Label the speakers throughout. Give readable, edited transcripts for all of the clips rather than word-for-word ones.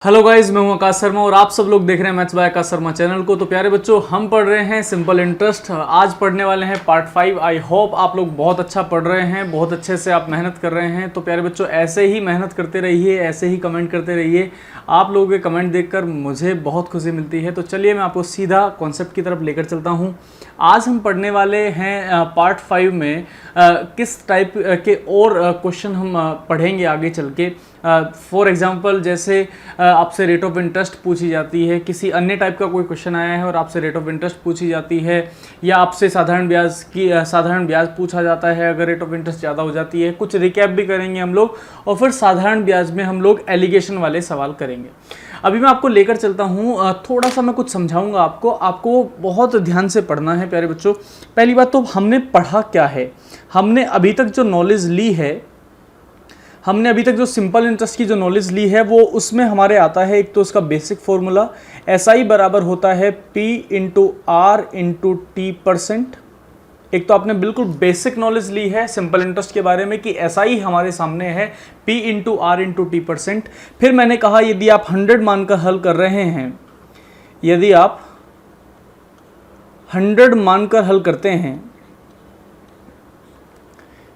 Speaker 1: Hello guys, मैं हूं आकाश शर्मा और आप सब लोग देख रहे हैं maths by Akash Sharma channel को। तो प्यारे बच्चों, हम पढ़ रहे हैं सिंपल इंटरेस्ट। आज पढ़ने वाले हैं पार्ट 5। आई होप आप लोग बहुत अच्छा पढ़ रहे हैं, बहुत अच्छे से आप मेहनत कर रहे हैं। तो प्यारे बच्चों, ऐसे ही मेहनत करते रहिए, ऐसे ही कमेंट करते रहिए। आप लोगों के कमेंट देखकर मुझे बहुत खुशी मिलती है। तो चलिए मैं आपको सीधा कॉन्सेप्ट की तरफ लेकर चलता हूँ। आज हम पढ़ने वाले हैं पार्ट 5 में किस टाइप के और क्वेश्चन हम पढ़ेंगे आगे चल के। फॉर एग्जांपल, जैसे आपसे रेट ऑफ इंटरेस्ट पूछी जाती है, किसी अन्य टाइप का कोई क्वेश्चन आया है और आपसे रेट ऑफ इंटरेस्ट पूछी जाती है, या आपसे साधारण ब्याज पूछा जाता है अगर रेट ऑफ इंटरेस्ट ज़्यादा हो जाती है। कुछ रिकैप भी करेंगे हम लोग, और फिर साधारण ब्याज में हम लोग एलिगेशन वाले सवाल करेंगे। अभी मैं आपको लेकर चलता हूँ, थोड़ा सा मैं कुछ समझाऊंगा आपको बहुत ध्यान से पढ़ना है प्यारे बच्चों। पहली बात तो हमने पढ़ा क्या है, हमने अभी तक जो नॉलेज ली है, हमने अभी तक जो सिंपल इंटरेस्ट की जो नॉलेज ली है, वो उसमें हमारे आता है एक तो उसका बेसिक फॉर्मूला SI बराबर होता है P into R into T%। एक तो आपने बिल्कुल बेसिक नॉलेज ली है सिंपल इंटरेस्ट के बारे में कि SI हमारे सामने है P into R into T%। फिर मैंने कहा यदि आप 100 मानकर हल कर रहे हैं, यदि आप 100 मानकर हल करते हैं,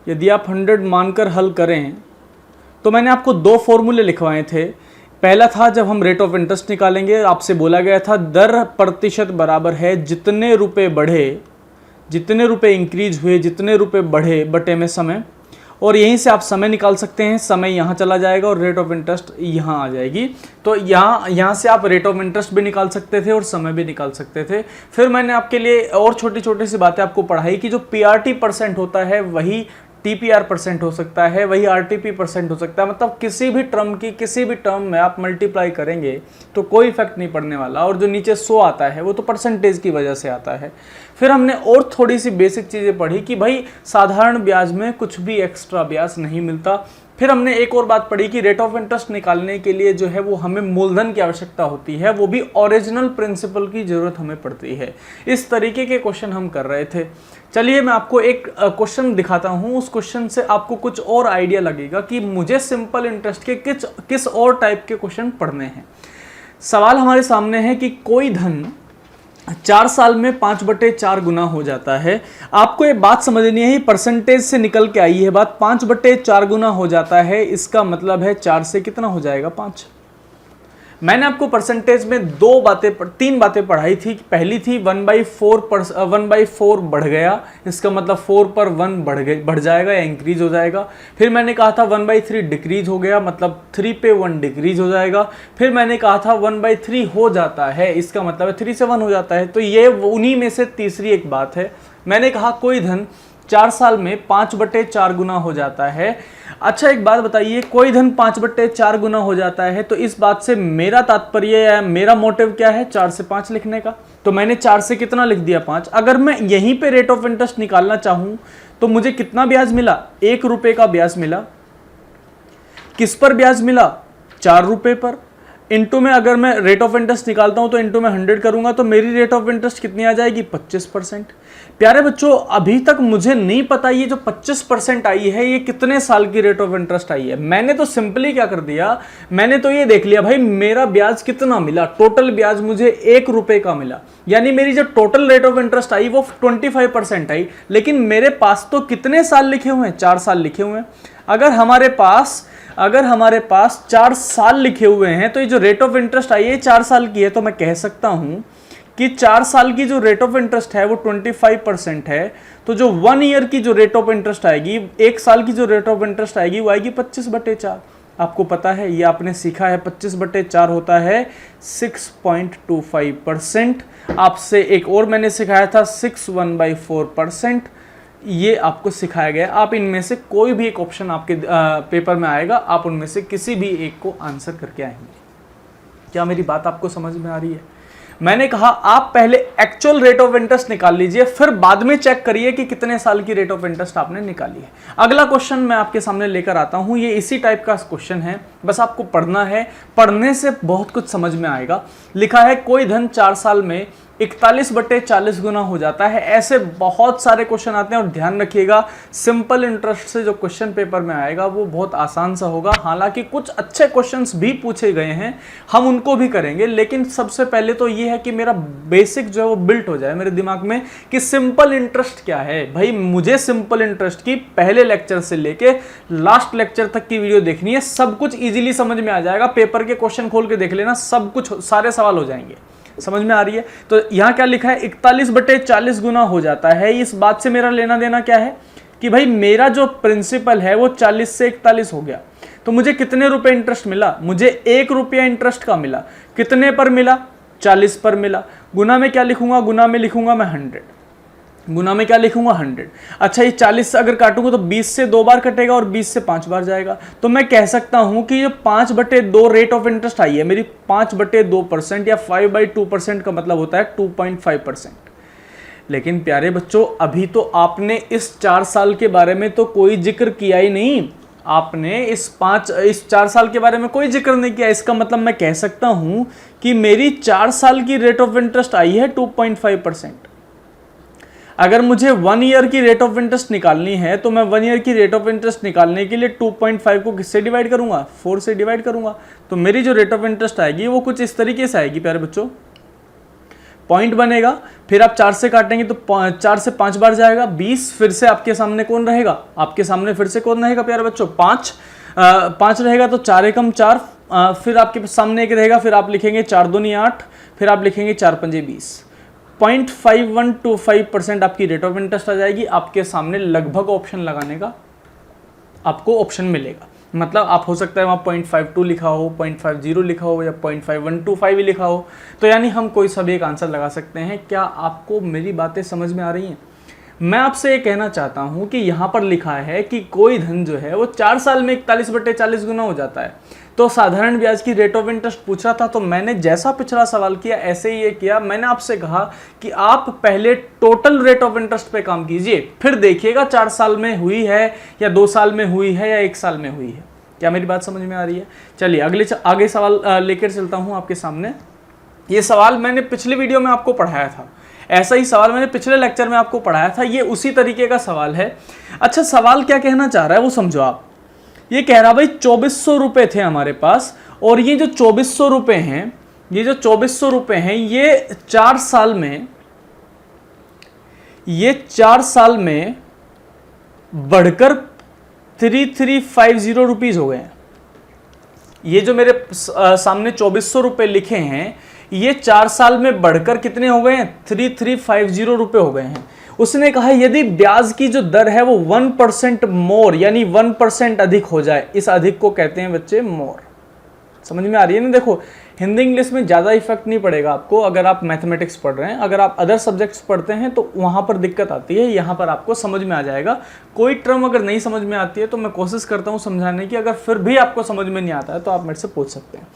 Speaker 1: यदि आप 100 मानकर हल करें, तो मैंने आपको दो फॉर्मूले लिखवाए थे। पहला था जब हम रेट ऑफ इंटरेस्ट निकालेंगे, आपसे बोला गया था दर प्रतिशत बराबर है जितने रुपए बढ़े, जितने रुपए इंक्रीज हुए, जितने रुपए बढ़े बटे में समय। और यहीं से आप समय निकाल सकते हैं, समय यहाँ चला जाएगा और रेट ऑफ इंटरेस्ट यहाँ आ जाएगी। तो यहाँ से आप रेट ऑफ इंटरेस्ट भी निकाल सकते थे और समय भी निकाल सकते थे। फिर मैंने आपके लिए और छोटी छोटी सी बातें आपको पढ़ाई कि जो PRT% होता है वही TPR% हो सकता है, वही RTP% हो सकता है। मतलब किसी भी टर्म में आप मल्टीप्लाई करेंगे तो कोई इफेक्ट नहीं पड़ने वाला। और जो नीचे 100 आता है वो तो परसेंटेज की वजह से आता है। फिर हमने और थोड़ी सी बेसिक चीज़ें पढ़ी कि भाई साधारण ब्याज में कुछ भी एक्स्ट्रा ब्याज नहीं मिलता। फिर हमने एक और बात पढ़ी कि रेट ऑफ इंटरेस्ट निकालने के लिए जो है वो हमें मूलधन की आवश्यकता होती है, वो भी ओरिजिनल प्रिंसिपल की जरूरत हमें पड़ती है। इस तरीके के क्वेश्चन हम कर रहे थे। चलिए मैं आपको एक क्वेश्चन दिखाता हूँ, उस क्वेश्चन से आपको कुछ और आइडिया लगेगा कि मुझे सिंपल इंटरेस्ट के किस और टाइप के क्वेश्चन पढ़ने हैं। सवाल हमारे सामने है कि कोई धन 4 साल में 5/4 गुना हो जाता है। आपको ये बात समझनी है, परसेंटेज से निकल के आई है बात। 5/4 गुना हो जाता है, इसका मतलब है 4 से कितना हो जाएगा 5। मैंने आपको परसेंटेज में तीन बातें पढ़ाई थी। पहली थी 1/4 बढ़ गया, इसका मतलब 4 पर 1 बढ़ जाएगा या इंक्रीज हो जाएगा। फिर मैंने कहा था 1/3 डिक्रीज हो गया, मतलब 3 पे 1 डिक्रीज हो जाएगा। फिर मैंने कहा था 1/3 हो जाता है, इसका मतलब है 3 से 1 हो जाता है। तो ये उन्हीं में से तीसरी एक बात है। मैंने कहा कोई धन 4 साल में 5/4 गुना हो जाता है। अच्छा एक बात बताइए, कोई धन 5/4 गुना हो जाता है, तो इस बात से मेरा तात्पर्य या मेरा मोटिव क्या है, 4 से 5 लिखने का। तो मैंने 4 से कितना लिख दिया 5। अगर मैं यहीं पे रेट ऑफ इंटरेस्ट निकालना चाहूं तो मुझे कितना ब्याज मिला, 1 रुपए का ब्याज मिला। किस पर ब्याज मिला, 4 रुपए पर। इंटू में अगर मैं रेट ऑफ इंटरेस्ट निकालता हूं तो इंटू में 100 करूंगा तो मेरी रेट ऑफ इंटरेस्ट कितनी आ जाएगी, 25%। प्यारे बच्चों, अभी तक मुझे नहीं पता ये जो 25% आई है ये कितने साल की रेट ऑफ इंटरेस्ट आई है। मैंने तो सिंपली क्या कर दिया, मैंने तो ये देख लिया भाई मेरा ब्याज कितना मिला। टोटल ब्याज मुझे 1 रुपए का मिला, यानी मेरी जो total rate of interest I वो 25% आई। लेकिन मेरे पास तो कितने साल लिखे हुए हैं, 4 साल लिखे हुए हैं। अगर हमारे पास 4 साल लिखे हुए हैं तो ये जो रेट ऑफ इंटरेस्ट आई है 4 साल की है, तो मैं कह सकता हूं कि 4 साल की जो रेट ऑफ इंटरेस्ट है वो 25% है। तो जो 1 ईयर की जो रेट ऑफ इंटरेस्ट आएगी, 1 साल की जो रेट ऑफ इंटरेस्ट आएगी वो आएगी 25/4। आपको पता है, ये आपने सीखा है, 25/4 होता है 6.25%। आपसे एक और मैंने सिखाया था 6/1/4%। ये आपको सिखाया गया। आप इनमें से कोई भी एक ऑप्शन आपके पेपर में आएगा, आप उनमें से किसी भी एक को आंसर करके आएंगे। क्या मेरी बात आपको समझ में आ रही है? मैंने कहा आप पहले एक्चुअल रेट ऑफ इंटरेस्ट निकाल लीजिए, फिर बाद में चेक करिए कि कितने साल की रेट ऑफ इंटरेस्ट आपने निकाली है। अगला क्वेश्चन मैं आपके सामने लेकर आता हूं, ये इसी टाइप का क्वेश्चन है, बस आपको पढ़ना है, पढ़ने से बहुत कुछ समझ में आएगा। लिखा है कोई धन 4 साल में 41/40 गुना हो जाता है। ऐसे बहुत सारे क्वेश्चन आते हैं और ध्यान रखिएगा सिंपल इंटरेस्ट से जो क्वेश्चन पेपर में आएगा वो बहुत आसान सा होगा। हालांकि कुछ अच्छे क्वेश्चंस भी पूछे गए हैं, हम उनको भी करेंगे, लेकिन सबसे पहले तो ये है कि मेरा बेसिक जो है वो बिल्ट हो जाए मेरे दिमाग में कि सिंपल इंटरेस्ट क्या है। भाई मुझे सिंपल इंटरेस्ट की पहले लेक्चर से लेके लास्ट लेक्चर तक की वीडियो देखनी है, सब कुछ इजीली समझ में आ जाएगा। पेपर के क्वेश्चन खोल के देख लेना, सब कुछ सारे सवाल हो जाएंगे। समझ में आ रही है? तो यहां क्या लिखा है, 41/40 गुना हो जाता है। इस बात से मेरा लेना देना क्या है कि भाई मेरा जो प्रिंसिपल है वो 40 से 41 हो गया, तो मुझे कितने रुपए इंटरेस्ट मिला? मुझे 1 रुपया इंटरेस्ट का मिला। कितने पर मिला? 40 पर मिला। गुना में क्या लिखूंगा? गुना में लिखूंगा मैं 100। गुना में क्या लिखूंगा? 100। अच्छा, ये 40 से अगर काटूंगा तो 20 से 2 बार कटेगा और 20 से 5 बार जाएगा। तो मैं कह सकता हूं कि ये 5/2 रेट ऑफ इंटरेस्ट आई है मेरी, 5/2% या 5/2% का मतलब होता है 2.5%। लेकिन प्यारे बच्चों, अभी तो आपने इस 4 साल के बारे में तो कोई जिक्र किया ही नहीं। आपने इस 4 साल के बारे में कोई जिक्र नहीं किया। इसका मतलब मैं कह सकता हूं कि मेरी 4 साल की रेट ऑफ इंटरेस्ट आई है 2.5%। अगर मुझे 1 ईयर की रेट ऑफ इंटरेस्ट निकालनी है तो मैं 1 ईयर की रेट ऑफ इंटरेस्ट निकालने के लिए 2.5 को किससे डिवाइड करूंगा? 4 से डिवाइड करूंगा। तो मेरी जो रेट ऑफ इंटरेस्ट आएगी वो कुछ इस तरीके से आएगी प्यारे बच्चों। पॉइंट बनेगा, फिर आप 4 से काटेंगे तो 4 से 5 बार जाएगा 20। फिर से आपके सामने कौन रहेगा? आपके सामने फिर से कौन रहेगा प्यारे बच्चों? 5 रहेगा तो 4 एकम 4। फिर आपके सामने एक रहेगा, फिर आप लिखेंगे 4 दूनी 8, फिर आप लिखेंगे 4 पंजे 20। 0.5125% आपकी रेट ऑफ इंटरेस्ट आ जाएगी। आपके सामने लगभग ऑप्शन लगाने का आपको ऑप्शन मिलेगा। मतलब आप हो सकता है वहाँ 0.52 लिखा हो, 0.50 लिखा हो या 0.5125 ही लिखा हो। तो यानी हम कोई सा भी एक आंसर लगा सकते हैं। क्या आपको मेरी बातें समझ में आ रही हैं? मैं आपसे ये कहना चाहता हूँ कि यहाँ पर लिखा है कि कोई धन जो है वो 4 साल में 41/40 गुना हो जाता है। तो साधारण ब्याज की रेट ऑफ इंटरेस्ट पूछ रहा था, तो मैंने जैसा पिछला सवाल किया ऐसे ही ये किया। मैंने आपसे कहा कि आप पहले टोटल रेट ऑफ इंटरेस्ट पे काम कीजिए, फिर देखिएगा 4 साल में हुई है या 2 साल में हुई है या 1 साल में हुई है। क्या मेरी बात समझ में आ रही है? चलिए आगे सवाल लेकर चलता हूँ आपके सामने। ये सवाल मैंने पिछली वीडियो में आपको पढ़ाया था, ऐसा ही सवाल मैंने पिछले लेक्चर में आपको पढ़ाया था। ये उसी तरीके का सवाल है। अच्छा, सवाल क्या कहना चाह रहा है वो समझो आप। ये कह रहा भाई 2400 रुपए थे हमारे पास, और ये जो 2400 रुपए हैं, ये जो 2400 रुपए हैं, ये 4 साल में बढ़कर 3350 रुपीज हो गए हैं। ये जो मेरे सामने 2400 रुपए लिखे हैं, ये 4 साल में बढ़कर कितने हो गए हैं? 3350 रुपए हो गए हैं। उसने कहा यदि ब्याज की जो दर है वो 1% मोर, यानी 1% अधिक हो जाए, इस अधिक को कहते हैं बच्चे मोर। समझ में आ रही है ना? देखो, हिंदी इंग्लिश में ज़्यादा इफेक्ट नहीं पड़ेगा आपको अगर आप मैथमेटिक्स पढ़ रहे हैं। अगर आप अदर सब्जेक्ट्स पढ़ते हैं तो वहाँ पर दिक्कत आती है, यहाँ पर आपको समझ में आ जाएगा। कोई टर्म अगर नहीं समझ में आती है तो मैं कोशिश करता हूँ समझाने की, अगर फिर भी आपको समझ में नहीं आता है तो आप मेरे से पूछ सकते हैं।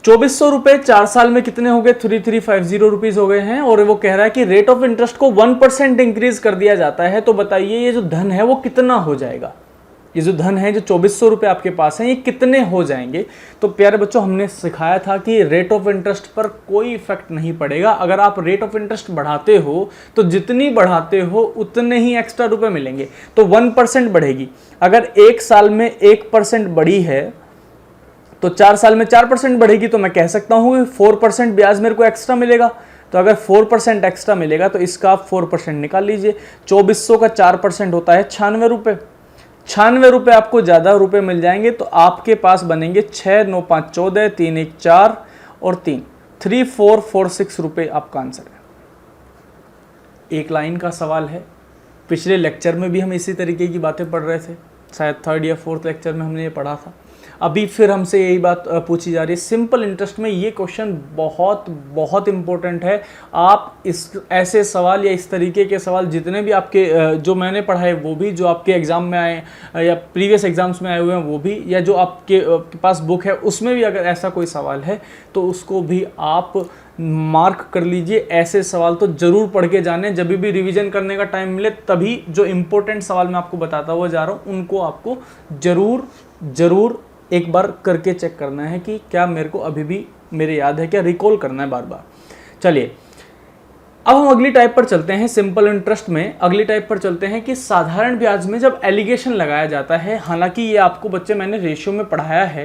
Speaker 1: 2400 रुपए 4 साल में कितने हो गए? 3350 रुपीज हो गए हैं। और वो कह रहा है कि रेट ऑफ इंटरेस्ट को 1% इंक्रीज कर दिया जाता है। तो बताइए ये जो धन है वो कितना हो जाएगा? ये जो धन है, जो 2400 रुपए आपके पास है, ये कितने हो जाएंगे? तो प्यारे बच्चों, हमने सिखाया था कि रेट ऑफ इंटरेस्ट पर कोई इफेक्ट नहीं पड़ेगा। अगर आप रेट ऑफ इंटरेस्ट बढ़ाते हो तो जितनी बढ़ाते हो उतने ही एक्स्ट्रा रुपए मिलेंगे। तो 1% बढ़ेगी। अगर 1 साल में 1% बढ़ी है तो 4 साल में 4% बढ़ेगी। तो मैं कह सकता हूँ 4% ब्याज मेरे को एक्स्ट्रा मिलेगा। तो अगर 4% एक्स्ट्रा मिलेगा तो इसका आप 4% निकाल लीजिए। 2400 का 4% होता है 96 रुपये। 96 रुपये आपको ज़्यादा रुपए मिल जाएंगे। तो आपके पास बनेंगे 6 9 5 14 3 1 4 और 3 3446 रुपये आपका आंसर है। एक लाइन का सवाल है। पिछले लेक्चर में भी हम इसी तरीके की बातें पढ़ रहे थे, शायद 3rd या 4th लेक्चर में हमने ये पढ़ा था। अभी फिर हमसे यही बात पूछी जा रही है। सिंपल इंटरेस्ट में ये क्वेश्चन बहुत बहुत इंपॉर्टेंट है। आप इस ऐसे सवाल या इस तरीके के सवाल जितने भी आपके जो मैंने पढ़ाए वो भी, जो आपके एग्ज़ाम में आए या प्रीवियस एग्जाम्स में आए हुए हैं वो भी, या जो आपके पास बुक है उसमें भी अगर ऐसा कोई सवाल है तो उसको भी आप मार्क कर लीजिए। ऐसे सवाल तो ज़रूर पढ़ के जाने। जब भी रिवीजन करने का टाइम मिले तभी जो इम्पोर्टेंट सवाल मैं आपको बताता हुआ जा रहा हूँ उनको आपको ज़रूर एक बार करके चेक करना है कि क्या मेरे को अभी भी मेरे याद है, क्या रिकॉल करना है बार बार। चलिए अब हम अगली टाइप पर चलते हैं, सिंपल इंटरेस्ट में अगली टाइप पर चलते हैं कि साधारण ब्याज में जब एलिगेशन लगाया जाता है, हालांकि ये आपको बच्चे मैंने रेशियो में पढ़ाया है,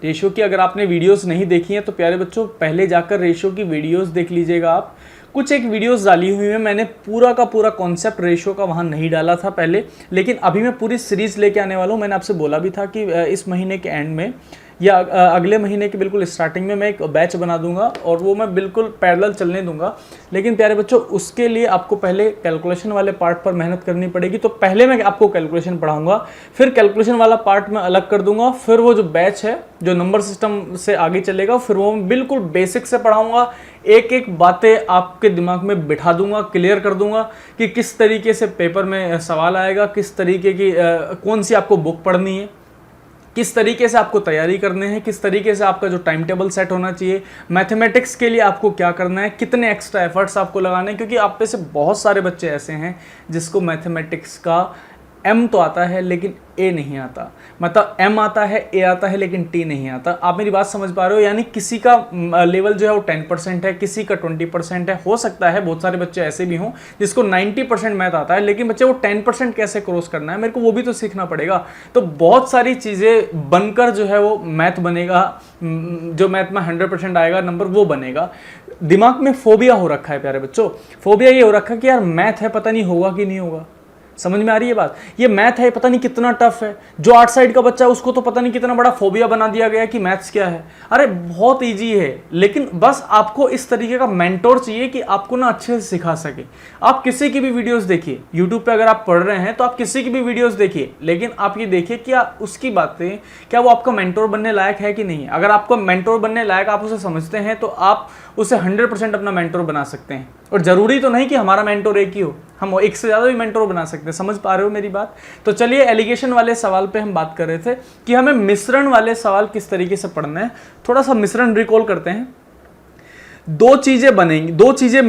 Speaker 1: रेशियो की अगर आपने वीडियोस नहीं देखी हैं तो प्यारे बच्चों पहले जाकर रेशियो की वीडियोस देख लीजिएगा। आप कुछ एक वीडियोस डाली हुई है, मैंने पूरा का पूरा कॉन्सेप्ट रेशियो का वहाँ नहीं डाला था पहले, लेकिन अभी मैं पूरी सीरीज लेके आने वाला हूँ। मैंने आपसे बोला भी था कि इस महीने के एंड में या अगले महीने के बिल्कुल स्टार्टिंग में मैं एक बैच बना दूंगा और वो मैं बिल्कुल पैरेलल चलने दूंगा। लेकिन प्यारे बच्चों उसके लिए आपको पहले कैलकुलेशन वाले पार्ट पर मेहनत करनी पड़ेगी। तो पहले मैं आपको कैलकुलेशन पढ़ाऊंगा, फिर कैलकुलेशन वाला पार्ट मैं अलग कर दूंगा, फिर वो जो बैच है जो नंबर सिस्टम से आगे चलेगा फिर वो मैं बिल्कुल बेसिक से पढ़ाऊंगा। एक एक बातें आपके दिमाग में बिठा दूंगा, क्लियर कर दूंगा कि किस तरीके से पेपर में सवाल आएगा, किस तरीके की कौन सी आपको बुक पढ़नी है, किस तरीके से आपको तैयारी करने हैं, किस तरीके से आपका जो टाइम टेबल सेट होना चाहिए, मैथमेटिक्स के लिए आपको क्या करना है, कितने एक्स्ट्रा एफर्ट्स आपको लगाने हैं। क्योंकि आप में से बहुत सारे बच्चे ऐसे हैं जिसको मैथमेटिक्स का एम तो आता है लेकिन ए नहीं आता, मतलब एम आता है, ए आता है लेकिन टी नहीं आता। आप मेरी बात समझ पा रहे हो? यानी किसी का लेवल जो है वो 10% है, किसी का 20% है। हो सकता है बहुत सारे बच्चे ऐसे भी हों जिसको 90% मैथ आता है, लेकिन बच्चे वो 10% कैसे क्रॉस करना है मेरे को वो भी तो सीखना पड़ेगा। तो बहुत सारी चीज़ें बनकर जो है वो मैथ बनेगा, जो मैथ में 100% आएगा नंबर वो बनेगा। दिमाग में फोबिया हो रखा है प्यारे बच्चों, फोबिया ये हो रखा है कि यार मैथ है पता नहीं होगा कि नहीं होगा। समझ में आ रही है बात? ये मैथ है पता नहीं कितना टफ है। जो आर्ट साइड का बच्चा है उसको तो पता नहीं कितना बड़ा फोबिया बना दिया गया कि मैथ्स क्या है। अरे बहुत इजी है, लेकिन बस आपको इस तरीके का मेंटोर चाहिए कि आपको ना अच्छे से सिखा सके। आप किसी की भी वीडियोस देखिए, यूट्यूब पे अगर आप पढ़ रहे हैं तो आप किसी की भी वीडियोस देखिए, लेकिन आप ये देखिए क्या उसकी बातें क्या वो आपका मेंटोर बनने लायक है कि नहीं। अगर आपको मेंटोर बनने लायक आप उसे समझते हैं तो आप उसे 100% अपना मेंटोर बना सकते हैं। और जरूरी तो नहीं कि हमारा मेंटोर एक ही हो, हम एक से ज़्यादा भी मेंटोर बना सकते हैं। समझ पा रहे हो मेरी बात? तो चलिए एलिगेशन वाले सवाल पे हम बात कर रहे थे कि हमें मिश्रण वाले सवाल किस तरीके से पढ़ना है। थोड़ा सा मिश्रण रिकॉल करते हैं। दो चीजें बनेंगी, दो चीजें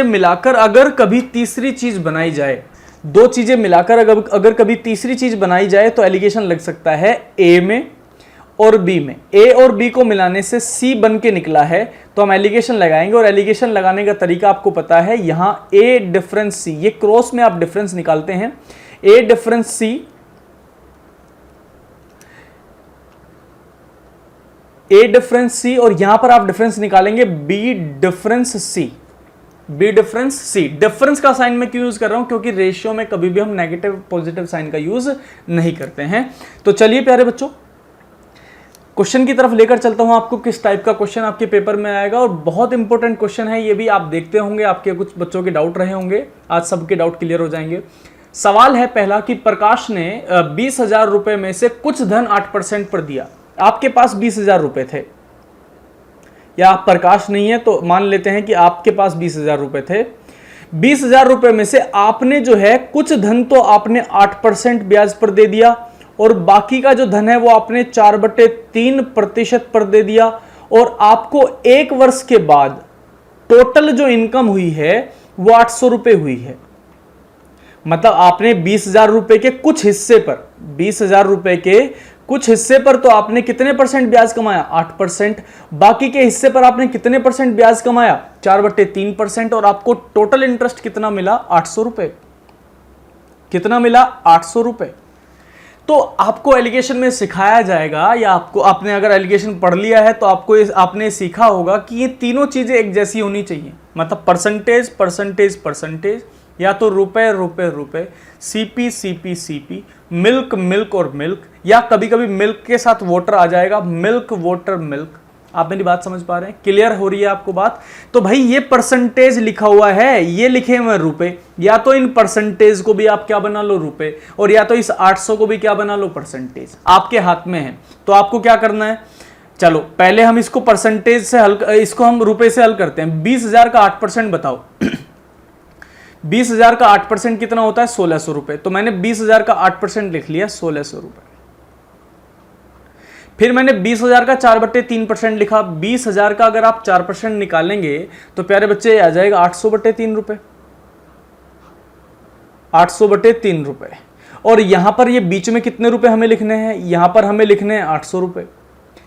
Speaker 1: मिलाकर अगर कभी तीसरी चीज बनाई जाए, दो चीजें मिलाकर अगर कभी तीसरी चीज बनाई जाए तो एलिगेशन लग सकता है ए में और बी में। ए और बी को मिलाने से सी बन के निकला है तो हम एलिगेशन लगाएंगे। और एलिगेशन लगाने का तरीका आपको पता है, यहां ए डिफरेंस सी, ये क्रॉस में आप डिफरेंस निकालते हैं। ए डिफरेंस सी, ए डिफरेंस सी, और यहां पर आप डिफरेंस निकालेंगे बी डिफरेंस सी। बी डिफरेंस सी। डिफरेंस का साइन मैं क्यों यूज कर रहा हूं? क्योंकि रेशियो में कभी भी हम नेगेटिव पॉजिटिव साइन का यूज नहीं करते हैं। तो चलिए प्यारे बच्चों क्वेश्चन की तरफ लेकर चलता हूं आपको, किस टाइप का क्वेश्चन आपके पेपर में आएगा। और बहुत इंपॉर्टेंट क्वेश्चन है ये भी, आप देखते होंगे आपके कुछ बच्चों के डाउट रहे होंगे, आज सबके डाउट क्लियर हो जाएंगे। सवाल है पहला कि प्रकाश ने 20,000 रुपए में से कुछ धन 8% पर दिया। आपके पास 20,000 रुपए थे, या आप प्रकाश नहीं है तो मान लेते हैं कि आपके पास 20,000 रुपए थे। 20,000 रुपए में से आपने जो है कुछ धन तो आपने 8% ब्याज पर दे दिया और बाकी का जो धन है वो आपने 4/3% पर दे दिया। और आपको एक वर्ष के बाद टोटल जो इनकम हुई है वो 800 रुपए हुई है। मतलब आपने 20,000 रुपए के कुछ हिस्से पर, 20,000 रुपए के कुछ हिस्से पर तो आपने कितने परसेंट ब्याज कमाया? 8%। बाकी के हिस्से पर आपने कितने परसेंट ब्याज कमाया? 4/3%। और आपको टोटल इंटरेस्ट कितना मिला? 800 रुपए। कितना मिला? 800 रुपए। तो आपको एलिगेशन में सिखाया जाएगा, या आपने अगर एलिगेशन पढ़ लिया है तो आपने सीखा होगा कि ये तीनों चीजें एक जैसी होनी चाहिए। मतलब परसेंटेज परसेंटेज परसेंटेज, या तो रुपए रुपए रुपए, CP CP CP, milk milk और मिल्क, या कभी कभी मिल्क के साथ वाटर आ जाएगा, मिल्क वाटर मिल्क। आप मेरी बात समझ पा रहे हैं? क्लियर हो रही है आपको बात? तो भाई ये परसेंटेज लिखा हुआ है, ये लिखे हुए रुपए, या तो इन परसेंटेज को भी आप क्या बना लो? रुपए, और या तो इस 800 को भी क्या बना लो? परसेंटेज। आपके हाथ में है। तो आपको क्या करना है? चलो पहले हम इसको परसेंटेज से इसको हम रुपए से हल करते हैं। 20,000 का 8% बताओ। 20,000 का 8% कितना होता है? 1,600 रुपए। तो मैंने 20,000 का 8% लिख लिया, 1,600 रुपए। फिर मैंने 20,000 का 4/3% लिखा। 20,000 का अगर आप 4% निकालेंगे तो प्यारे बच्चे आ जाएगा 800/3 रुपए। 800/3 रुपए। और यहां पर ये बीच में कितने रुपए हमें लिखने हैं? यहां पर हमें लिखने हैं 800 रुपए।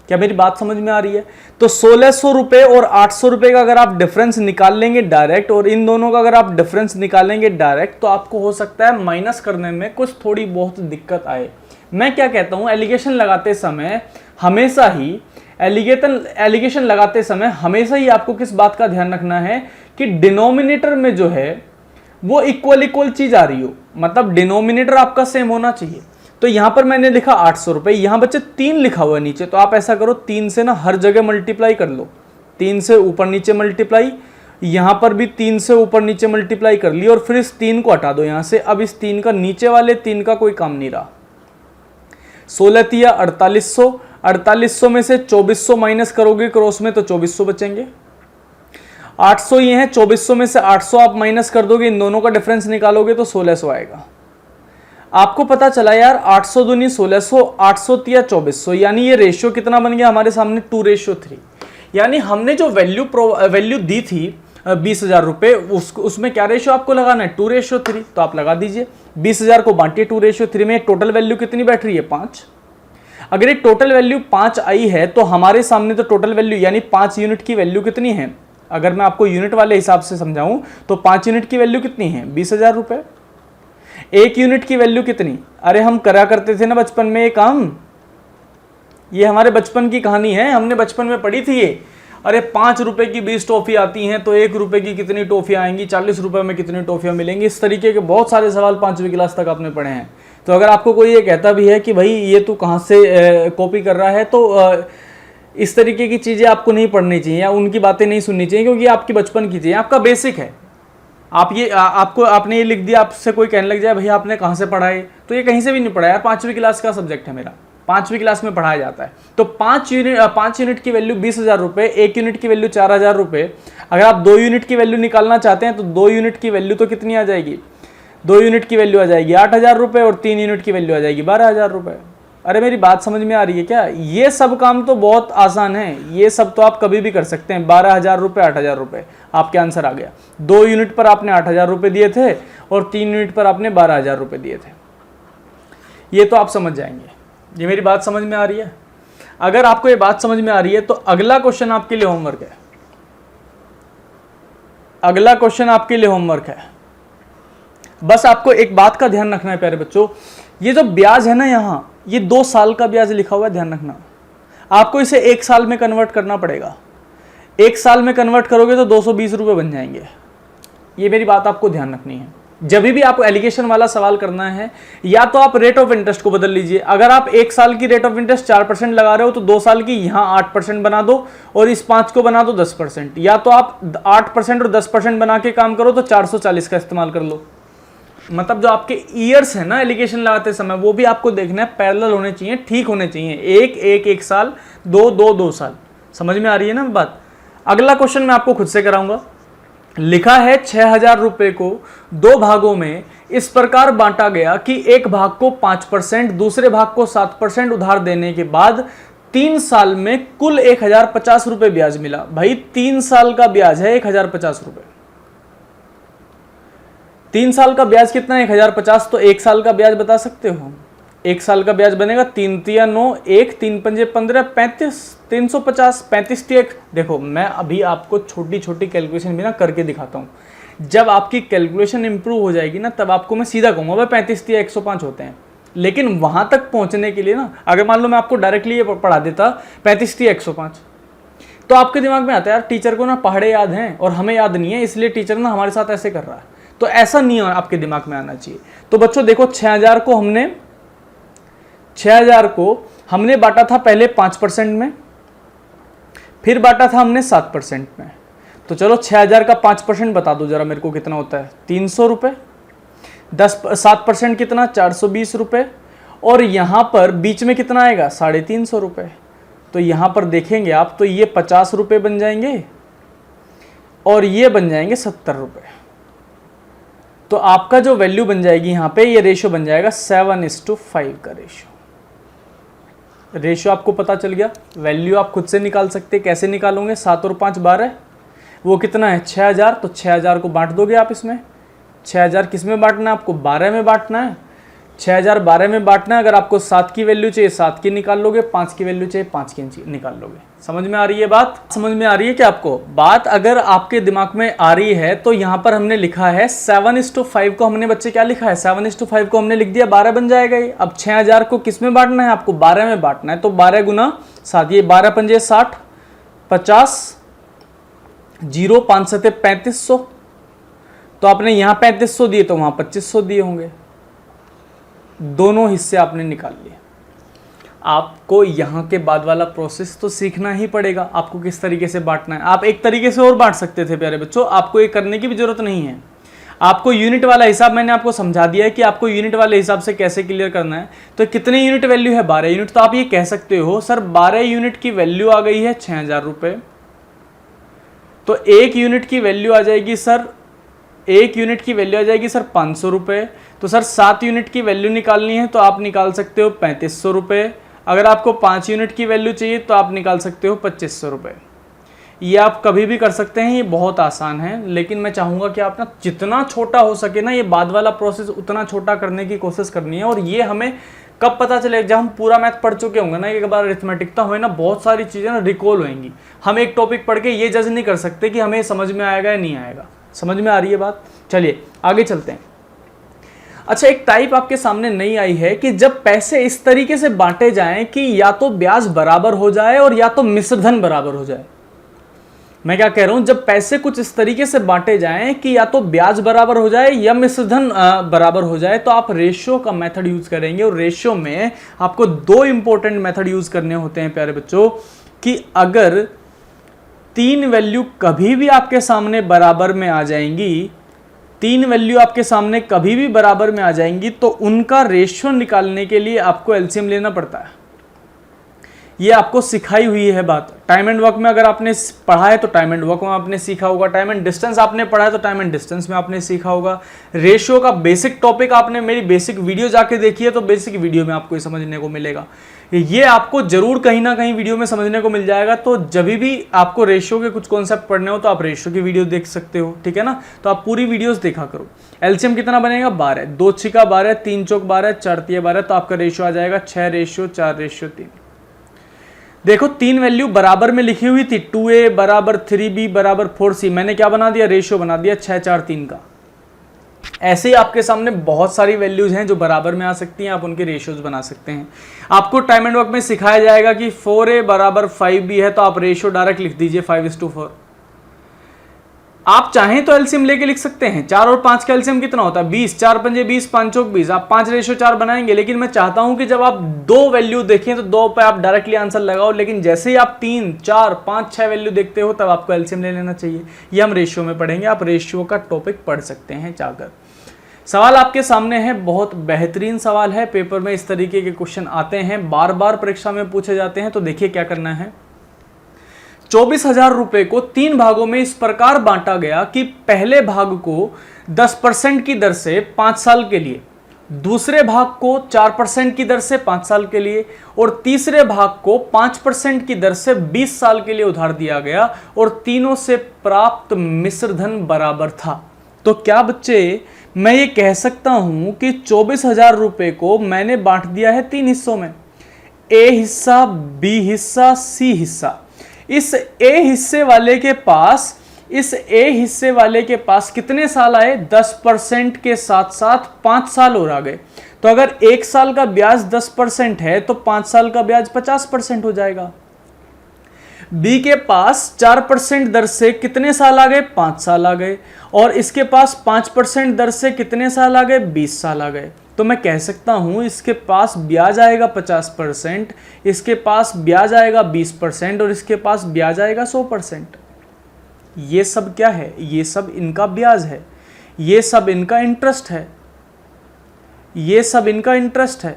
Speaker 1: क्या मेरी बात समझ में आ रही है? तो 1600 रुपए और 800 रुपए का अगर आप डिफरेंस निकाल लेंगे डायरेक्ट, और इन दोनों का अगर आप डिफरेंस निकालेंगे डायरेक्ट, तो आपको हो सकता है माइनस करने में कुछ थोड़ी बहुत दिक्कत आए। मैं क्या कहता हूं, एलिगेशन लगाते समय हमेशा ही एलिगेशन लगाते समय हमेशा ही आपको किस बात का ध्यान रखना है कि डिनोमिनेटर में जो है वो इक्वल चीज आ रही हो, मतलब डिनोमिनेटर आपका सेम होना चाहिए। तो यहां पर मैंने लिखा 800 रुपए, यहां बच्चे 3 लिखा हुआ है नीचे, तो आप ऐसा करो 3 से ना हर जगह मल्टीप्लाई कर लो, 3 से ऊपर नीचे मल्टीप्लाई, यहां पर भी 3 से ऊपर नीचे मल्टीप्लाई कर ली, और फिर इस 3 को हटा दो यहां से। अब इस 3 का नीचे वाले 3 का कोई काम नहीं रहा। 16 तिया 4800, 4800 में से 2400 माइनस करोगे क्रॉस में तो 2400 बचेंगे। 800 ये है, 2400 में से 800 आप माइनस कर दोगे, इन दोनों का डिफरेंस निकालोगे तो 1600 आएगा। आपको पता चला यार 800 दूनी 1600, 800 तिया 2400, यानी ये रेशियो कितना बन गया हमारे सामने 2:3। यानी हमने जो वैल्यू दी थी 20,000 रुपए, उसमें क्या रेशियो आपको लगाना है 2:3, तो आप लगा दीजिए। 20,000 को बांटिए 2:3 में, टोटल वैल्यू कितनी बैठ रही है 5। अगर ये टोटल वैल्यू 5 आई है तो हमारे सामने तो टोटल वैल्यू यानी 5 यूनिट की वैल्यू कितनी है, अगर मैं आपको यूनिट वाले हिसाब से समझाऊं तो 5 यूनिट की वैल्यू कितनी है 20,000 रुपए। 1 यूनिट की वैल्यू कितनी, अरे हम करा करते थे ना बचपन में ये काम, ये हमारे बचपन की कहानी है, हमने बचपन में पढ़ी थी ये। अरे 5 रुपए की 20 टॉफी आती हैं तो 1 रुपए की कितनी टॉफियां आएंगी, 40 रुपए में कितनी टॉफियां मिलेंगी। इस तरीके के बहुत सारे सवाल 5वीं क्लास तक आपने पढ़े हैं। तो अगर आपको कोई ये कहता भी है कि भाई ये तू कहाँ से कॉपी कर रहा है, तो इस तरीके की चीज़ें आपको नहीं पढ़नी चाहिए या उनकी बातें नहीं सुननी चाहिए, क्योंकि आपकी बचपन की चीज़ें, आपका बेसिक है। आपने ये लिख दिया, आपसे कोई कहने लग जाए भैया आपने कहाँ से पढ़ा है, तो ये कहीं से भी नहीं पढ़ा यार, 5वीं क्लास का सब्जेक्ट है मेरा, 5वीं क्लास में पढ़ाया जाता है। तो 5 यूनिट की वैल्यू 20,000 रुपए, 1 यूनिट की वैल्यू 4,000 रुपए। अगर आप 2 यूनिट की वैल्यू निकालना चाहते हैं तो 2 यूनिट की वैल्यू तो कितनी आ जाएगी, 2 यूनिट की वैल्यू आ जाएगी 8,000 रुपए, और 3 यूनिट की वैल्यू आ जाएगी 12,000 रुपए। अरे मेरी बात समझ में आ रही है क्या? ये सब काम तो बहुत आसान है, ये सब तो आप कभी भी कर सकते हैं। 12,000 रुपए, 8,000 रुपए, आपके आंसर आ गया। 2 यूनिट पर आपने 8,000 रुपए दिए थे और 3 यूनिट पर आपने 12,000 रुपए दिए थे। ये तो आप समझ जाएंगे। ये मेरी बात समझ में आ रही है? अगर आपको ये बात समझ में आ रही है तो अगला क्वेश्चन आपके लिए होमवर्क है। अगला क्वेश्चन आपके लिए होमवर्क है। बस आपको एक बात का ध्यान रखना है प्यारे बच्चों, ये जो ब्याज है ना, यहां ये 2 साल का ब्याज लिखा हुआ है, ध्यान रखना। आपको इसे 1 साल में कन्वर्ट करना पड़ेगा। 1 साल में कन्वर्ट करोगे तो 220 रुपए बन जाएंगे। ये मेरी बात आपको ध्यान रखनी है। जब भी आपको एलिगेशन वाला सवाल करना है, या तो आप रेट ऑफ इंटरेस्ट को बदल लीजिए। अगर आप 1 साल की रेट ऑफ इंटरेस्ट 4% लगा रहे हो तो 2 साल की यहां 8% बना दो और इस 5 को बना दो 10%, या तो आप 8% और 10% बना के काम करो तो 440 का इस्तेमाल कर लो। मतलब जो आपके ईयर्स है ना एलिगेशन लगाते समय, वो भी आपको देखना है, पैरेलल होने चाहिए, ठीक होने चाहिए। एक साल, 2 साल। समझ में आ रही है ना बात? अगला क्वेश्चन मैं आपको खुद से कराऊंगा। लिखा है 6,000 रुपए को 2 भागों में इस प्रकार बांटा गया कि एक भाग को 5%, दूसरे भाग को 7% उधार देने के बाद 3 साल में कुल 1,050 रुपए ब्याज मिला। भाई 3 साल का ब्याज है 1,050 रुपए। 3 साल का ब्याज कितना है 1,050, तो 1 साल का ब्याज बता सकते हो? 1 साल का ब्याज बनेगा 3 तिया 9, 1 3 पंजे 15, 35, 350, 35 तिया। देखो मैं अभी आपको छोटी छोटी कैलकुलेशन भी ना करके दिखाता हूँ। जब आपकी कैलकुलेशन इंप्रूव हो जाएगी ना, तब आपको मैं सीधा कहूँगा भाई 35 तिया 105 होते हैं। लेकिन वहां तक पहुंचने के लिए ना, अगर मान लो मैं आपको डायरेक्टली ये पढ़ा देता 35 तिया 105, तो आपके दिमाग में आता है यार टीचर को ना पहाड़े याद हैं और हमें याद नहीं है, इसलिए टीचर ना हमारे साथ ऐसे कर रहा है। तो ऐसा नहीं आपके दिमाग में आना चाहिए। तो बच्चों देखो 6,000 को हमने बांटा था पहले 5% में, फिर बांटा था हमने 7% में। तो चलो 6,000 का 5% बता दो जरा मेरे को कितना होता है, 300 रुपए। 7% कितना, 420 रुपए। और यहां पर बीच में कितना आएगा, 350 रुपए। तो यहां पर देखेंगे आप तो ये 50 रुपए बन जाएंगे और ये बन जाएंगे 70 रुपए। तो आपका जो वैल्यू बन जाएगी यहां पे, ये रेशियो बन जाएगा 7:5 का रेशियो आपको पता चल गया। वैल्यू आप खुद से निकाल सकते हैं। कैसे निकालोगे, 7 और 5 12, वो कितना है 6,000। तो 6,000 को बांट दोगे आप इसमें। 6,000 किस में बांटना है आपको, 12 में बांटना है। 6000 12 में बांटना है। अगर आपको 7 की वैल्यू चाहिए 7 की निकाल लोगे, 5 की वैल्यू चाहिए 5 की निकाल लोगे। समझ में आ रही है बात? समझ में आ रही है क्या आपको बात? अगर आपके दिमाग में आ रही है तो यहां पर हमने लिखा है 7:5 को हमने बच्चे क्या लिखा है, 7:5 को हमने लिख दिया, 12 बन जाएगा ये। अब 6000 को किस में बांटना है, आपको 12 में बांटना है, तो 12 गुना 7, ये 12 पंजे 60, 50, 0 5 7 3500, तो आपने यहां 3500 दिए तो वहां 2500 दिए होंगे। दोनों हिस्से आपने निकाल लिए। आपको यहां के बाद वाला प्रोसेस तो सीखना ही पड़ेगा, आपको किस तरीके से बांटना है। आप एक तरीके से और बांट सकते थे प्यारे बच्चों, आपको ये करने की भी जरूरत नहीं है। आपको यूनिट वाला हिसाब मैंने आपको समझा दिया है कि आपको यूनिट वाले हिसाब से कैसे क्लियर करना है। तो कितने यूनिट वैल्यू है, 12 यूनिट। तो आप ये कह सकते हो सर 12 यूनिट की वैल्यू आ गई है 6000 रुपए, तो एक यूनिट की वैल्यू आ जाएगी सर, एक यूनिट की वैल्यू आ जाएगी सर 500 रुपये। तो सर 7 यूनिट की वैल्यू निकालनी है तो आप निकाल सकते हो 3500 रुपये। अगर आपको 5 यूनिट की वैल्यू चाहिए तो आप निकाल सकते हो 2500 रुपये। ये आप कभी भी कर सकते हैं, ये बहुत आसान है। लेकिन मैं चाहूँगा कि आप ना जितना छोटा हो सके ना ये बाद वाला प्रोसेस उतना छोटा करने की कोशिश करनी है। और ये हमें कब पता चलेगा, जब हम पूरा मैथ पढ़ चुके होंगे ना, एक बार अरिथमेटिकता हुए ना, बहुत सारी चीज़ें ना रिकॉल होंगी। हम एक टॉपिक पढ़ के ये जज नहीं कर सकते कि हमें समझ में आएगा या नहीं आएगा। समझ में आ रही है बात? चलिए आगे चलते हैं। अच्छा, एक टाइप आपके सामने नई आई है कि जब पैसे इस तरीके से बांटे जाएं कि या तो ब्याज बराबर हो जाए और या तो मिश्र धन बराबर हो जाए। मैं क्या कह रहा हूं, जब पैसे कुछ इस तरीके से बांटे जाएं कि या तो ब्याज बराबर हो जाए या मिश्र धन बराबर हो जाए, तो आप रेशियो का मेथड यूज करेंगे। और रेशियो में आपको 2 इंपॉर्टेंट मेथड यूज करने होते हैं प्यारे बच्चों, कि अगर 3 वैल्यू कभी भी आपके सामने बराबर में आ जाएंगी, 3 वैल्यू आपके सामने कभी भी बराबर में आ जाएंगी, तो उनका रेशियो निकालने के लिए आपको एलसीएम लेना पड़ता है। ये आपको सिखाई हुई है बात। टाइम एंड वर्क में अगर आपने पढ़ा है तो टाइम एंड वर्क में आपने सीखा होगा, टाइम एंड डिस्टेंस आपने पढ़ा है तो टाइम एंड डिस्टेंस में आपने सीखा होगा। रेशियो का बेसिक टॉपिक आपने मेरी बेसिक वीडियो जाके देखी है तो बेसिक वीडियो में आपको ये समझने को मिलेगा। ये आपको जरूर कहीं ना कहीं वीडियो में समझने को मिल जाएगा। तो जब भी आपको रेशियो के कुछ कॉन्सेप्ट पढ़ने हो तो आप रेशियो की वीडियो देख सकते हो, ठीक है ना। तो आप पूरी वीडियोस देखा करो। एलसीएम कितना बनेगा, 12, 2 छिका 12, 3 चौक 12, 4 तिया 12, तो आपका रेशियो आ जाएगा 6:4:3। देखो 3 वैल्यू बराबर में लिखी हुई थी, 2a बराबर 3b बराबर 4c। मैंने क्या बना दिया, रेशियो बना दिया 6:4:3 का। ऐसे ही आपके सामने बहुत सारी वैल्यूज हैं जो बराबर में आ सकती हैं, आप उनके रेशियोज बना सकते हैं। आपको टाइम एंड वर्क में सिखाया जाएगा कि 4a बराबर 5b है, तो आप रेशियो डायरेक्ट लिख दीजिए 5:4। आप चाहें तो एलसीएम लेके लिख सकते हैं। 4 और 5 का एलसीएम कितना होता है, 20, 4 पंजे 20, 5 चौक 20, आप 5:4 बनाएंगे। लेकिन मैं चाहता हूं कि जब आप 2 वैल्यू देखें तो 2 पे आप डायरेक्टली आंसर लगाओ, लेकिन जैसे ही आप 3, 4, 5, 6 वैल्यू देखते हो तब आपको एलसीएम ले लेना चाहिए। ये हम रेशियो में पढ़ेंगे, आप रेशियो का टॉपिक पढ़ सकते हैं जाकर। सवाल आपके सामने है, बहुत बेहतरीन सवाल है। पेपर में इस तरीके के क्वेश्चन आते हैं, बार बार परीक्षा में पूछे जाते हैं। तो देखिए क्या करना है। 24,000 रुपए को 3 भागों में इस प्रकार बांटा गया कि पहले भाग को 10% की दर से 5 साल के लिए, दूसरे भाग को 4% की दर से 5 साल के लिए और तीसरे भाग को 5% की दर से 20 साल के लिए उधार दिया गया और तीनों से प्राप्त मिश्र धन बराबर था। तो क्या बच्चे मैं ये कह सकता हूं कि 24,000 रुपए को मैंने बांट दिया है 3 हिस्सों में, ए हिस्सा, बी हिस्सा, सी हिस्सा। इस ए हिस्से वाले के पास कितने साल आए, 10% के साथ साथ 5 साल और आ गए। तो अगर 1 साल का ब्याज 10% है तो 5 साल का ब्याज 50% हो जाएगा। बी के पास 4% दर से कितने साल आ गए, 5 साल आ गए। और इसके पास 5% दर से कितने साल आ गए, 20 साल आ गए। तो मैं कह सकता हूं इसके पास ब्याज आएगा 50%, इसके पास ब्याज आएगा 20% और इसके पास ब्याज आएगा 100%। ये सब क्या है, ये सब इनका ब्याज है, ये सब इनका इंटरेस्ट है, ये सब इनका इंटरेस्ट है।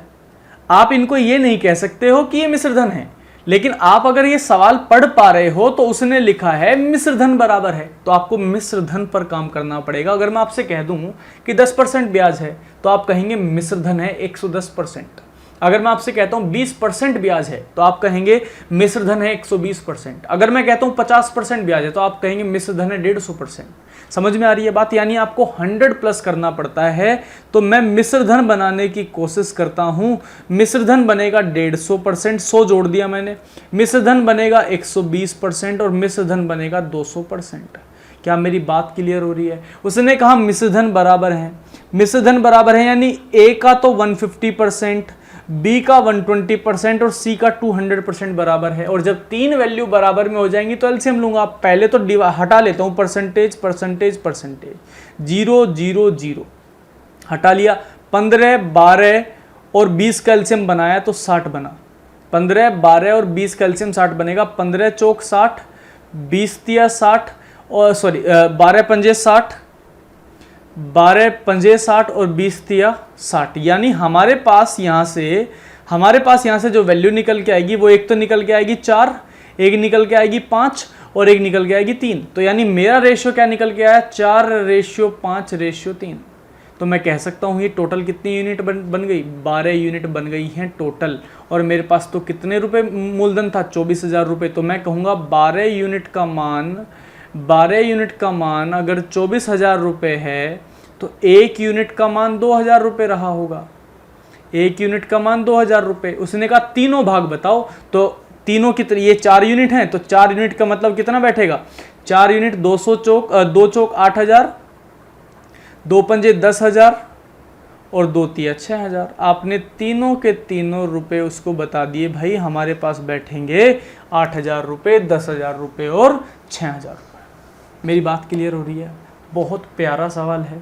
Speaker 1: आप इनको ये नहीं कह सकते हो कि ये मिश्र धन है। लेकिन आप अगर ये सवाल पढ़ पा रहे हो तो उसने लिखा है मिश्र धन बराबर है, तो आपको मिश्र धन पर काम करना पड़ेगा। अगर मैं आपसे कह दूं कि 10% ब्याज है तो आप कहेंगे मिश्र धन है 110%। अगर मैं आपसे कहता हूं 20% ब्याज है तो आप कहेंगे मिश्र धन है 120%। अगर मैं कहता हूं 50% ब्याज है तो आप कहेंगे मिश्र धन है 150%। समझ में आ रही है बात? यानी आपको 100 प्लस करना पड़ता है। तो मैं मिश्र धन बनाने की कोशिश करता हूं। मिश्र धन बनेगा 150%, 100 जोड़ दिया मैंने। मिश्र धन बनेगा 120% और मिश्र धन बनेगा 200%। क्या मेरी बात क्लियर हो रही है? उसने कहा मिश्र धन बराबर है, मिश्र धन बराबर है यानी ए का तो 150%, बी का 120% और सी का 200% बराबर है। और जब तीन वैल्यू बराबर में हो जाएंगी तो एलसीएम लूंगा। पहले तो हटा लेता हूं परसेंटेज परसेंटेज परसेंटेज, 0 0 0 हटा लिया। 15 12 और 20 का एलसीएम बनाया तो 60 बना। 15 12 और 20 का एलसीएम 60 बनेगा। 15 चौक 60, 20 तिया 60 और 12 पंजे 60, 12 पंजे 60 और 20 तिया 60। यानी हमारे पास यहाँ से जो वैल्यू निकल के आएगी वो एक तो निकल के आएगी 4, एक निकल के आएगी 5 और एक निकल के आएगी 3। तो यानी मेरा रेशियो क्या निकल के आया? 4:5:3। तो मैं कह सकता हूँ ये टोटल कितनी यूनिट बन गई? 12 यूनिट बन गई हैं टोटल। और मेरे पास तो कितने रुपए मूलधन था? 24,000 रुपये। तो मैं कहूँगा 12 यूनिट का मान अगर 24,000 रुपये है तो एक यूनिट का मान 2,000 रुपये रहा होगा। एक यूनिट का मान 2,000 रुपये। उसने कहा तीनों भाग बताओ, तो तीनों कितने? ये 4 यूनिट हैं तो 4 यूनिट का मतलब कितना बैठेगा? 4 यूनिट 200 चौक 2 चौक 8,000, 2 पंजे 10,000 और 2 तिया 6,000। आपने तीनों के तीनों रुपए उसको बता दिए। भाई हमारे पास बैठेंगे 8,000 रुपये, 10,000 रुपये और 6,000 रुपये। मेरी बात क्लियर हो रही है? बहुत प्यारा सवाल है।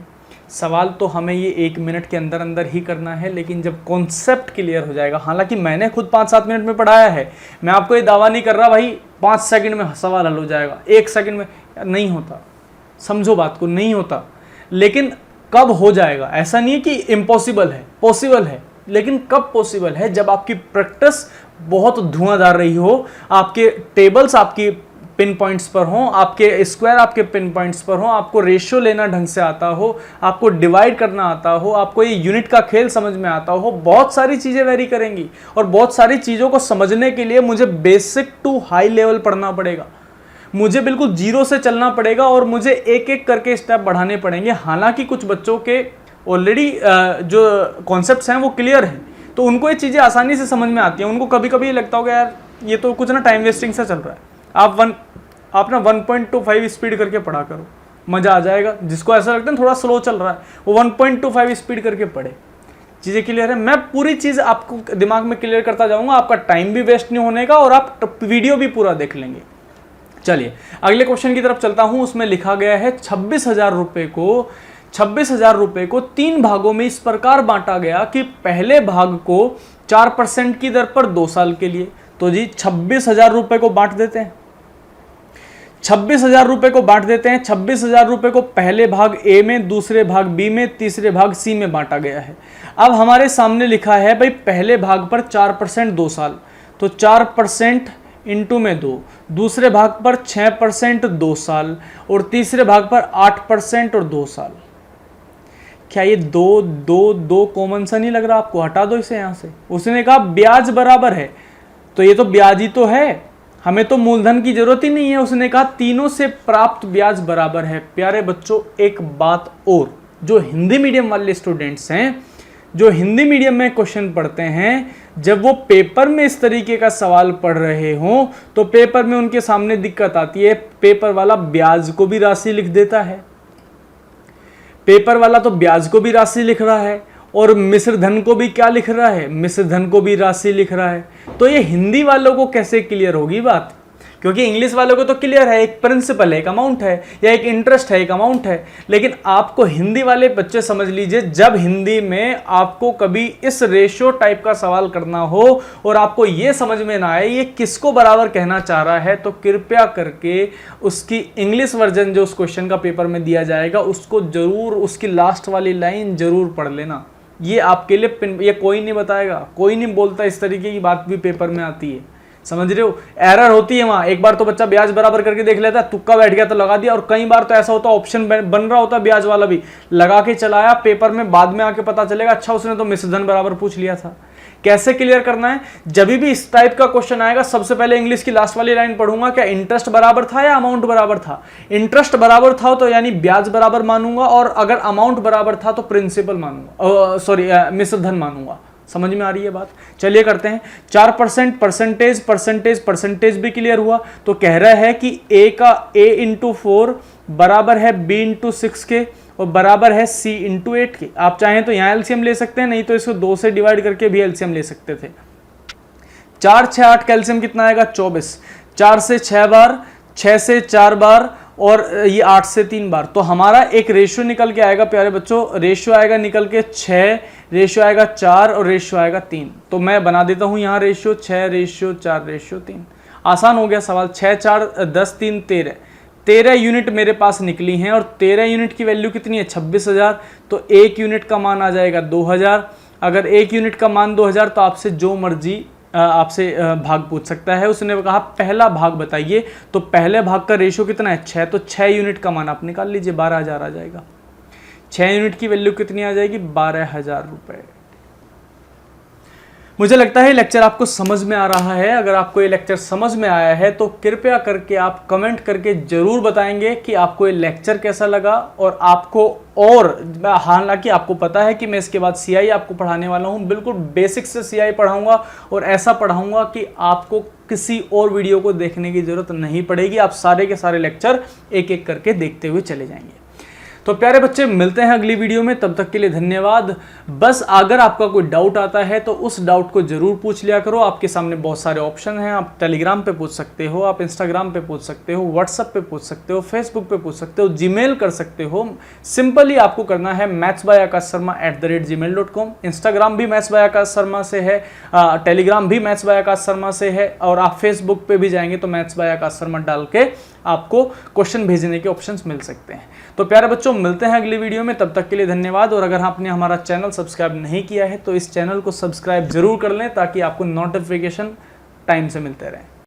Speaker 1: सवाल तो हमें ये 1 मिनट के अंदर अंदर ही करना है, लेकिन जब कॉन्सेप्ट क्लियर हो जाएगा, हालांकि मैंने खुद 5-7 मिनट में पढ़ाया है, मैं आपको ये दावा नहीं कर रहा भाई 5 सेकंड में सवाल हल हो जाएगा, 1 सेकंड में नहीं होता। समझो बात को, नहीं होता। लेकिन कब हो जाएगा? ऐसा नहीं है कि इम्पॉसिबल है, पॉसिबल है। लेकिन कब पॉसिबल है? जब आपकी प्रैक्टिस बहुत धुआंधार रही हो, आपके टेबल्स आपकी पिन पॉइंट्स पर हो, आपके स्क्वायर आपके पिन पॉइंट्स पर हो, आपको रेशियो लेना ढंग से आता हो, आपको डिवाइड करना आता हो, आपको ये यूनिट का खेल समझ में आता हो। बहुत सारी चीजें वेरी करेंगी और बहुत सारी चीजों को समझने के लिए मुझे बेसिक टू हाई लेवल पढ़ना पड़ेगा। मुझे बिल्कुल जीरो से चलना पड़ेगा और मुझे एक एक करके स्टेप बढ़ाने पड़ेंगे। हालांकि कुछ बच्चों के ऑलरेडी जो कॉन्सेप्ट्स हैं वो क्लियर हैं, तो उनको ये चीज़ें आसानी से समझ में आती हैं। उनको कभी कभी लगता होगा यार ये तो कुछ ना टाइम वेस्टिंग सा चल रहा है। आप ना 1.25 स्पीड करके पढ़ा करो, मज़ा आ जाएगा। जिसको ऐसा लगता है थोड़ा स्लो चल रहा है, वो 1.25 स्पीड करके पढ़े। चीज़ें क्लियर है? मैं पूरी चीज़ आपको दिमाग में क्लियर करता जाऊंगा, आपका टाइम भी वेस्ट नहीं होने का और आप वीडियो भी पूरा देख लेंगे। चलिए अगले क्वेश्चन की तरफ चलता हूं। उसमें लिखा गया है 26,000 रुपये को 3 भागों में इस प्रकार बांटा गया कि पहले भाग को 4% की दर पर 2 साल के लिए। तो जी 26,000 रुपये को बांट देते हैं। 26,000 रुपये को बांट देते हैं। 26,000 रुपये को पहले भाग ए में, दूसरे भाग बी में, तीसरे भाग सी में बांटा गया है। अब हमारे सामने लिखा है भाई पहले भाग पर 4% 2 साल, तो 4% इंटू में 2, दूसरे भाग पर 6% 2 साल और तीसरे भाग पर 8% और 2 साल। क्या ये दो कॉमन सा नहीं लग रहा आपको? हटा दो इसे यहां से। उसने कहा ब्याज बराबर है, तो ये तो ब्याज ही तो है, हमें तो मूलधन की जरूरत ही नहीं है। उसने कहा तीनों से प्राप्त ब्याज बराबर है। प्यारे बच्चों एक बात और, जो हिंदी मीडियम वाले स्टूडेंट्स हैं, जो हिंदी मीडियम में क्वेश्चन पढ़ते हैं, जब वो पेपर में इस तरीके का सवाल पढ़ रहे हों तो पेपर में उनके सामने दिक्कत आती है। पेपर वाला ब्याज को भी राशि लिख देता है, पेपर वाला तो ब्याज को भी राशि लिख रहा है और मिश्र धन को भी क्या लिख रहा है? मिश्र धन को भी राशि लिख रहा है। तो ये हिंदी वालों को कैसे क्लियर होगी बात? क्योंकि इंग्लिश वालों को तो क्लियर है, एक प्रिंसिपल है, एक अमाउंट है, या एक इंटरेस्ट है, एक अमाउंट है। लेकिन आपको हिंदी वाले बच्चे समझ लीजिए, जब हिंदी में आपको कभी इस रेशियो टाइप का सवाल करना हो और आपको ये समझ में ना आए ये किसको बराबर कहना चाह रहा है, तो कृपया करके उसकी इंग्लिश वर्जन जो उस क्वेश्चन का पेपर में दिया जाएगा उसको जरूर, उसकी लास्ट वाली लाइन जरूर पढ़ लेना। ये आपके लिए ये कोई नहीं बताएगा, कोई नहीं बोलता इस तरीके की बात भी पेपर में आती है, समझ रहे हो? एरर होती है वहां। एक बार तो बच्चा ब्याज बराबर करके देख लेता है, तुक्का बैठ गया तो लगा दिया, और कई बार तो ऐसा होता है ऑप्शन बन रहा होता है ब्याज वाला भी, लगा के चलाया, पेपर में बाद में आके पता चलेगा अच्छा उसने तो मिश्र धन बराबर पूछ लिया था। कैसे क्लियर करना है? जब भी इस टाइप का क्वेश्चन आएगा सबसे पहले इंग्लिश की लास्ट वाली लाइन पढ़ूंगा, क्या इंटरेस्ट बराबर था या अमाउंट बराबर था। इंटरेस्ट बराबर था तो यानी ब्याज बराबर मानूंगा, और अगर अमाउंट बराबर था तो प्रिंसिपल मानूंगा, सॉरी मिश्र धन मानूंगा। समझ में आ रही है बात? चलिए करते हैं। 4% परसेंटेज परसेंटेज परसेंटेज भी क्लियर हुआ। तो कह रहा है कि a का a इंटू 4 बराबर है b इंटू 6 के और बराबर है c इंटू 8 के। आप चाहें तो यहाँ एलसीएम ले सकते हैं, नहीं तो इसको 2 से डिवाइड करके भी एलसीएम ले सकते थे। 4 6 8 का एलसीएम कितना आएगा? 24। 4 से 6 बार, 6 से 4 बार और ये 8 से 3 बार। तो हमारा एक रेशियो निकल के आएगा प्यारे बच्चों, रेशियो आएगा निकल के 6, रेशियो आएगा 4 और रेशियो आएगा 3। तो मैं बना देता हूं यहाँ रेशियो 6 रेशियो 4 रेशियो 3। आसान हो गया सवाल। 6 4 10 3 13, 13 यूनिट मेरे पास निकली हैं और 13 यूनिट की वैल्यू कितनी है? 26,000। तो 1 यूनिट का मान आ जाएगा 2,000। अगर 1 यूनिट का मान 2,000 तो आपसे जो मर्जी आपसे भाग पूछ सकता है। उसने कहा पहला भाग बताइए, तो पहले भाग का रेशियो कितना है? 6। तो 6 यूनिट का मान आप निकाल लीजिए, 12,000 आ जाएगा। 6 यूनिट की वैल्यू कितनी आ जाएगी? 12,000 रुपए। मुझे लगता है लेक्चर आपको समझ में आ रहा है। अगर आपको ये लेक्चर समझ में आया है तो कृपया करके आप कमेंट करके जरूर बताएंगे कि आपको ये लेक्चर कैसा लगा। और आपको, और हालांकि आपको पता है कि मैं इसके बाद सीआई आपको पढ़ाने वाला हूं, बिल्कुल बेसिक से सीआई पढ़ाऊंगा और ऐसा पढ़ाऊंगा कि आपको किसी और वीडियो को देखने की जरूरत नहीं पड़ेगी। आप सारे के सारे लेक्चर एक एक करके देखते हुए चले जाएंगे। तो प्यारे बच्चे, मिलते हैं अगली वीडियो में, तब तक के लिए धन्यवाद। बस अगर आपका कोई डाउट आता है तो उस डाउट को जरूर पूछ लिया करो। आपके सामने बहुत सारे ऑप्शन हैं। आप टेलीग्राम पे पूछ सकते हो, आप इंस्टाग्राम पे पूछ सकते हो, व्हाट्सएप पे पूछ सकते हो, फेसबुक पे पूछ सकते हो, जीमेल कर सकते हो। सिंपली आपको करना है mathsbyaakashsharma@gmail.com। इंस्टाग्राम भी मैथ्स बाय आकाश शर्मा से है, टेलीग्राम भी मैथ्स बाय आकाश शर्मा से है, और आप फेसबुक पे भी जाएंगे तो मैथ्स बाय आकाश शर्मा डाल के आपको क्वेश्चन भेजने के ऑप्शंस मिल सकते हैं। तो प्यारे बच्चों, मिलते हैं अगली वीडियो में, तब तक के लिए धन्यवाद। और अगर आपने हमारा चैनल सब्सक्राइब नहीं किया है तो इस चैनल को सब्सक्राइब जरूर कर लें ताकि आपको नोटिफिकेशन टाइम से मिलते रहें।